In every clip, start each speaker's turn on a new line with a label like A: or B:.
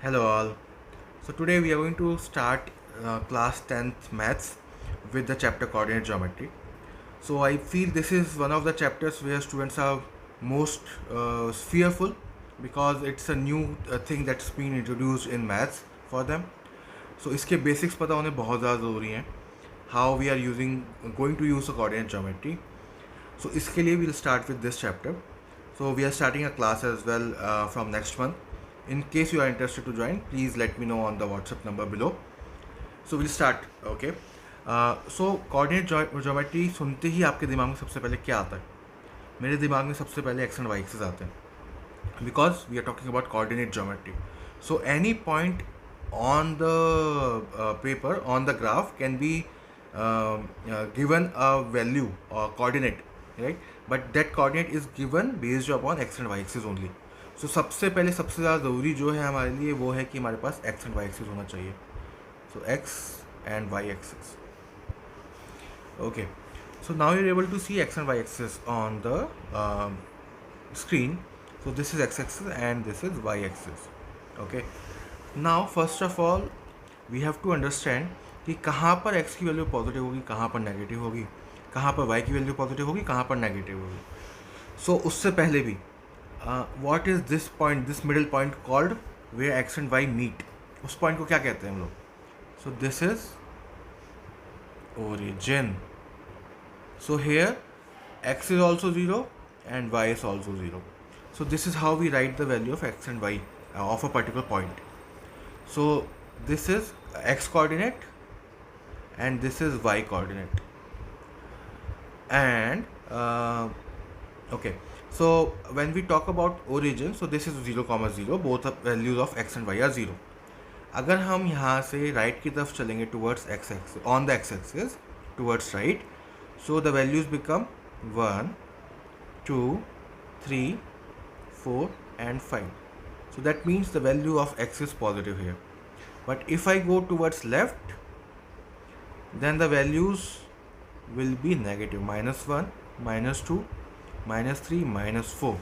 A: Hello all. So today we are going to start class 10th maths with the chapter coordinate geometry. So I feel this is one of the chapters where students are most fearful because it's a new thing that's been introduced in maths for them. So इसके basics पता होने बहुत ज़्यादा ज़रूरी हैं. How we are going to use the coordinate geometry. So इसके लिए we'll start with this chapter. So we are starting a class as well from next month. In case you are interested to join, please let me know on the WhatsApp number below. So we'll start. Okay. So coordinate geometry सुनते ही आपके दिमाग में सबसे पहले क्या आता है? मेरे दिमाग में सबसे पहले x and y axis आते हैं because we are talking about coordinate geometry. So any point on the paper, on the graph can be given a value or coordinate, right? But that coordinate is given based upon x and y axis only. So सबसे पहले सबसे ज़्यादा ज़रूरी जो है हमारे लिए वो है कि हमारे पास x and y axis होना चाहिए. So x and y axis. Okay. So now you're able to see x and y axis on the screen. So this is x axis and this is y axis. Okay. Now first of all we have to understand कि कहाँ पर x की value positive होगी, कहाँ पर negative होगी, कहाँ पर y की वैल्यू पॉजिटिव होगी, कहाँ पर नेगेटिव होगी. सो उससे पहले भी what is this point, this middle point called where X and Y meet, उस पॉइंट को क्या कहते हैं हम लोग? So this is origin. So here x is also 0 and y is also 0. So this is how we write the value of x and y of a particular point. So this is x coordinate and this is y coordinate. And okay, so when we talk about origin, so this is 0, 0, both the values of x and y are 0. अगर हम यहाँ से right की तरफ चलेंगे towards x axis, on the x axis towards right, so the values become 1, 2, 3, 4 and 5. So that means the value of x is positive here. But if I go towards left, then the values will be negative, -1, -2, -3, -4.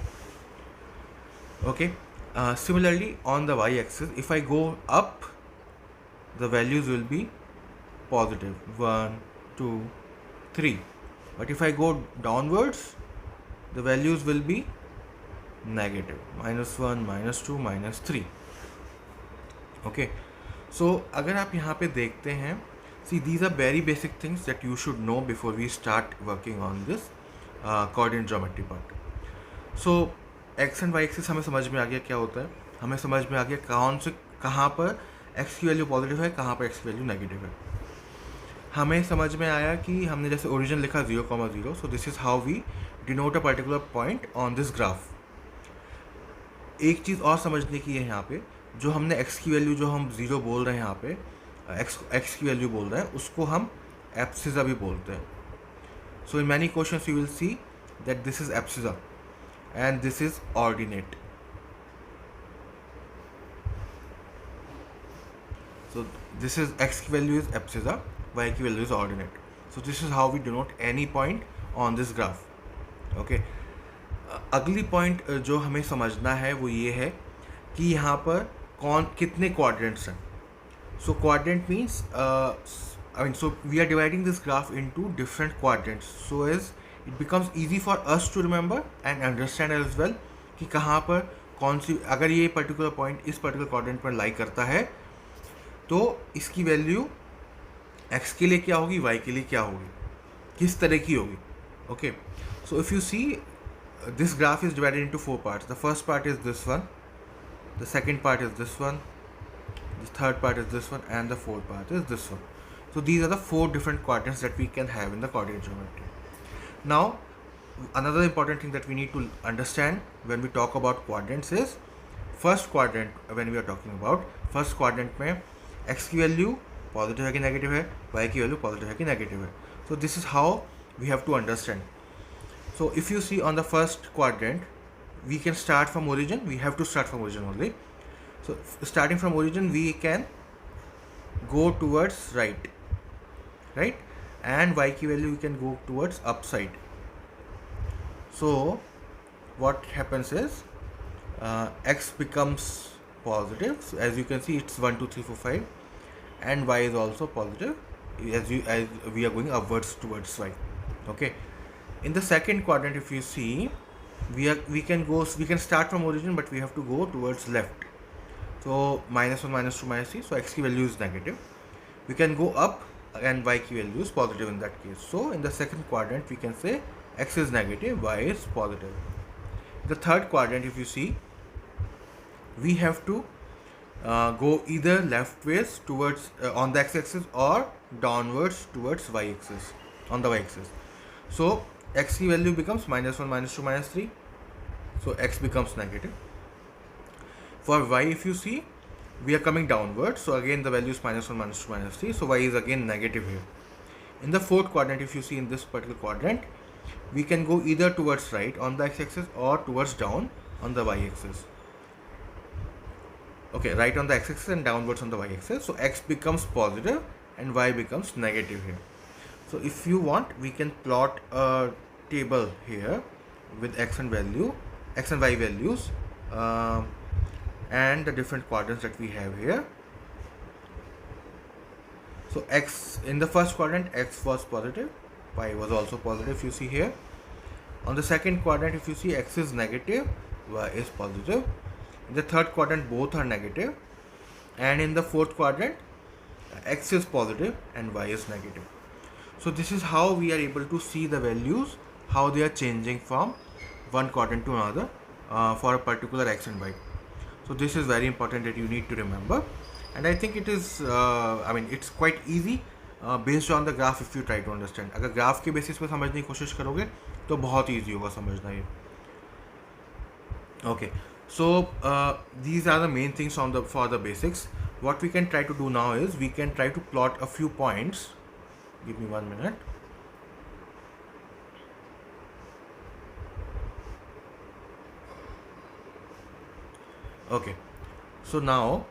A: Okay. Similarly on the y axis, if I go up, the values will be positive, 1, 2, 3. But if I go downwards, the values will be negative, -1, -2, -3. Okay. So अगर आप यहाँ पे देखते हैं, see these are very basic things that you should know before we start working on this coordinate geometry part. So x and y axis हमें समझ में आ गया क्या होता है, हमें समझ में आ गया कहाँ पर x की वैल्यू पॉजिटिव है, कहाँ पर x की वैल्यू नेगेटिव है. हमें समझ में आया कि हमने जैसे ओरिजिन लिखा 0, 0. So this is how we denote a particular point on this graph. एक चीज़ और समझने की है यहाँ पे, जो हमने x की वैल्यू जो हम 0 बोल रहे हैं यहाँ पे, x की वैल्यू बोल रहे हैं, उसको हम एब्सिसा भी बोलते हैं. So in many questions you will see that this is abscissa and this is ordinate. So this is x की value is abscissa, y की value is ordinate. So this is how we denote any point on this graph. Okay. अगली point जो हमें समझना है वो ये है कि यहाँ पर कितने क्वाड्रेंट्स हैं. So quadrant means so we are dividing this graph into different quadrants so as it becomes easy for us to remember and understand as well कि कहाँ पर कौन सी, अगर ये पर्टिकुलर पॉइंट इस पर्टिकुलर क्वाड्रेंट पर लाई करता है तो इसकी वैल्यू x के लिए क्या होगी, y के लिए क्या होगी, किस तरह की होगी. Okay. So if you see this graph is divided into 4 parts. The first part is this one, the second part is this one, the third part is this one, and the fourth part is this one. So these are the 4 different quadrants that we can have in the coordinate geometry. Now another important thing that we need to understand when we talk about quadrants is first quadrant. When we are talking about first quadrant में x की value positive है कि negative है, y की value positive है कि negative है. So this is how we have to understand. So if you see on the first quadrant, we can start from origin. We have to start from origin only. So starting from origin we can go towards right, and y की value we can go towards upside. So what happens is x becomes positive. So as you can see, it's 1 2 3 4 5, and y is also positive as we are going upwards towards y. Okay, in the second quadrant, if you see, we can start from origin, but we have to go towards left. So -1 -2 -3, so x key value is negative. We can go up and y key value is positive in that case. So in the second quadrant, we can say x is negative, y is positive. The third quadrant, if you see, we have to go either leftways towards on the x-axis or downwards towards y-axis on the y-axis. So x key value becomes -1 -2 -3. So x becomes negative. For y, if you see, we are coming downwards. So again the value is -1 -2 -3. So y is again negative here. In the fourth quadrant, if you see, in this particular quadrant, we can go either towards right on the x-axis or towards down on the y-axis. Okay, right on the x-axis and downwards on the y-axis. So x becomes positive and y becomes negative here. So if you want, we can plot a table here with x and y values, and the different quadrants that we have here. So x in the first quadrant, x was positive, y was also positive, if you see here. On the second quadrant, if you see, x is negative, y is positive. In the third quadrant, both are negative, and in the fourth quadrant, x is positive and y is negative. So this is how we are able to see the values, how they are changing from one quadrant to another for a particular x and y. So this is very important that you need to remember, and I think it is it's quite easy based on the graph if you try to understand. अगर graph के basis पे समझने की कोशिश करोगे तो बहुत easy होगा समझना ये. Okay, so these are the main things for the basics. What we can try to do now is we can try to plot a few points. Give me 1 minute. Okay, so now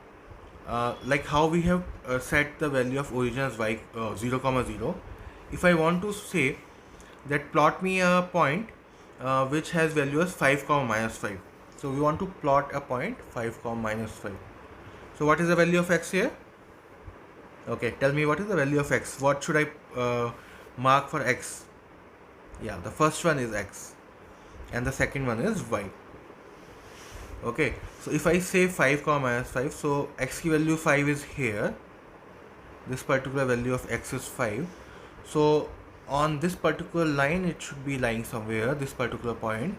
A: like how we have set the value of origin as y 0, 0. If I want to say that plot me a point which has value as 5, -5. So we want to plot a point 5, -5. So what is the value of x here? Okay, tell me what is the value of x. What should I mark for x? Yeah, the first one is x and the second one is y. Okay, so if I say 5, -5, so x key value 5 is here. This particular value of x is 5. So on this particular line, it should be lying somewhere, this particular point.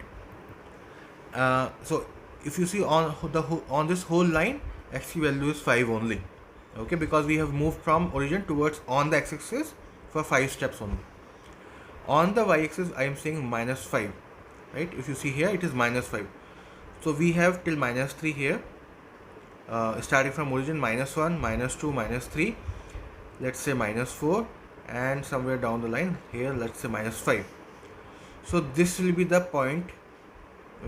A: So if you see on this whole line, x key value is 5 only. Okay, because we have moved from origin towards on the x-axis for 5 steps only. On the y-axis, I am saying -5, right? If you see here, it is -5. So we have till -3 here, starting from origin, -1, -2, -3, let's say -4, and somewhere down the line here, let's say -5. So this will be the point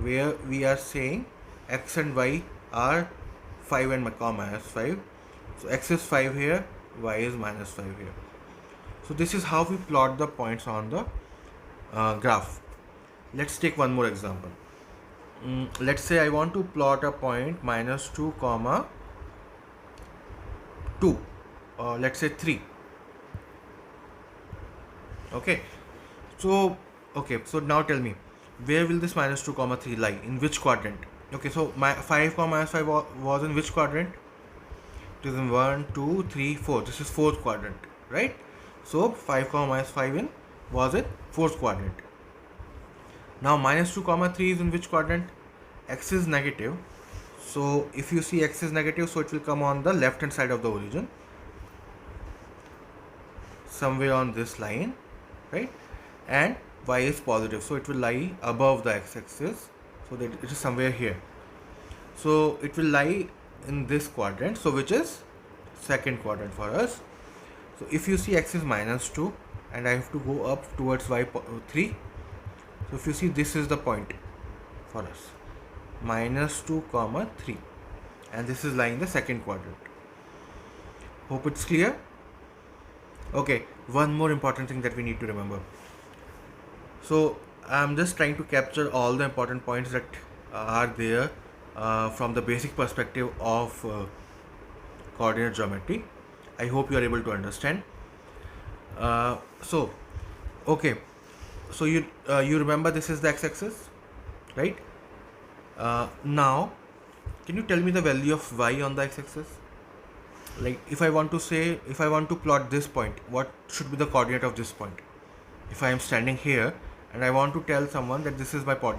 A: where we are saying x and y are 5 and -5. So x is 5 here, y is -5 here. So this is how we plot the points on the graph. Let's take one more example. Let's say I want to plot a point -2, -2, or let's say 3. Okay, so now tell me, where will this -2, 3 lie? In which quadrant? Okay, so my 5, -5 was in which quadrant? It is in 1, 2, 3, 4. This is fourth quadrant, right? So 5, -5 was in fourth quadrant. Now -2, 3 is in which quadrant? X is negative. So if you see x is negative, so it will come on the left hand side of the origin, somewhere on this line, right? And y is positive, so it will lie above the x-axis, so that it is somewhere here. So it will lie in this quadrant, so which is second quadrant for us. So if you see x is -2 and I have to go up towards y 3. So if you see, this is the point for us, -2, 3, and this is lying in the second quadrant. Hope it's clear. Okay, one more important thing that we need to remember. So I'm just trying to capture all the important points that are there from the basic perspective of coordinate geometry. I hope you are able to understand. So okay, so you remember this is the x-axis, right? Now can you tell me the value of y on the x-axis? Like if I want to plot this point, what should be the coordinate of this point? If I am standing here and I want to tell someone that this is my point,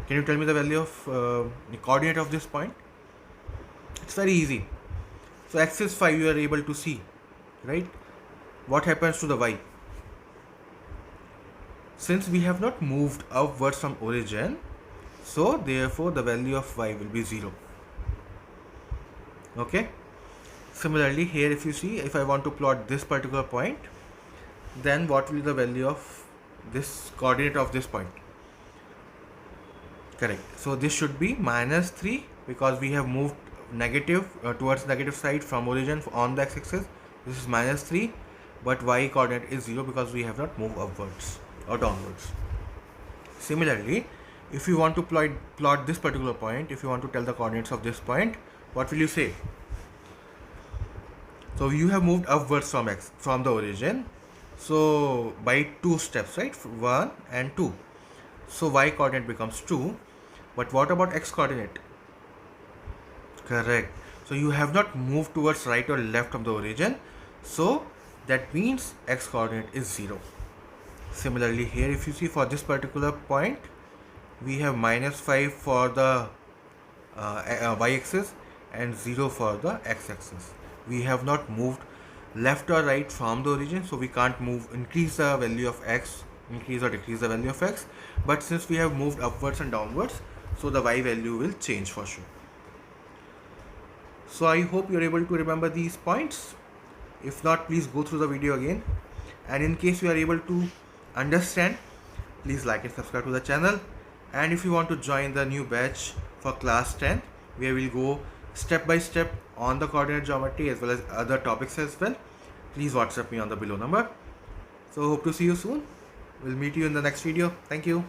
A: can you tell me the value of the coordinate of this point? It's very easy. So x is 5, you are able to see, right? What happens to the y? Since we have not moved upwards from origin, so therefore the value of y will be 0. Okay. Similarly here, if you see, if I want to plot this particular point, then what will be the value of this coordinate of this point? Correct. So this should be -3 because we have moved negative towards negative side from origin on the x-axis. This is -3, but y coordinate is 0 because we have not moved upwards or downwards. Similarly, if you want to plot this particular point, if you want to tell the coordinates of this point, what will you say? So you have moved upwards from the origin, so by 2 steps, right? 1 and 2. So y coordinate becomes 2, but what about x coordinate? Correct. So you have not moved towards right or left of the origin, so that means x coordinate is 0. Similarly here, if you see, for this particular point we have -5 for the y-axis and 0 for the x-axis. We have not moved left or right from the origin, so we can't increase the value of x, increase or decrease the value of x, but since we have moved upwards and downwards, so the y value will change for sure. So I hope you're able to remember these points. If not, please go through the video again, and in case you are able to understand, please like and subscribe to the channel. And if you want to join the new batch for class 10, where we'll go step by step on the coordinate geometry as well as other topics as well, please WhatsApp me on the below number. So hope to see you soon. We'll meet you in the next video. Thank you.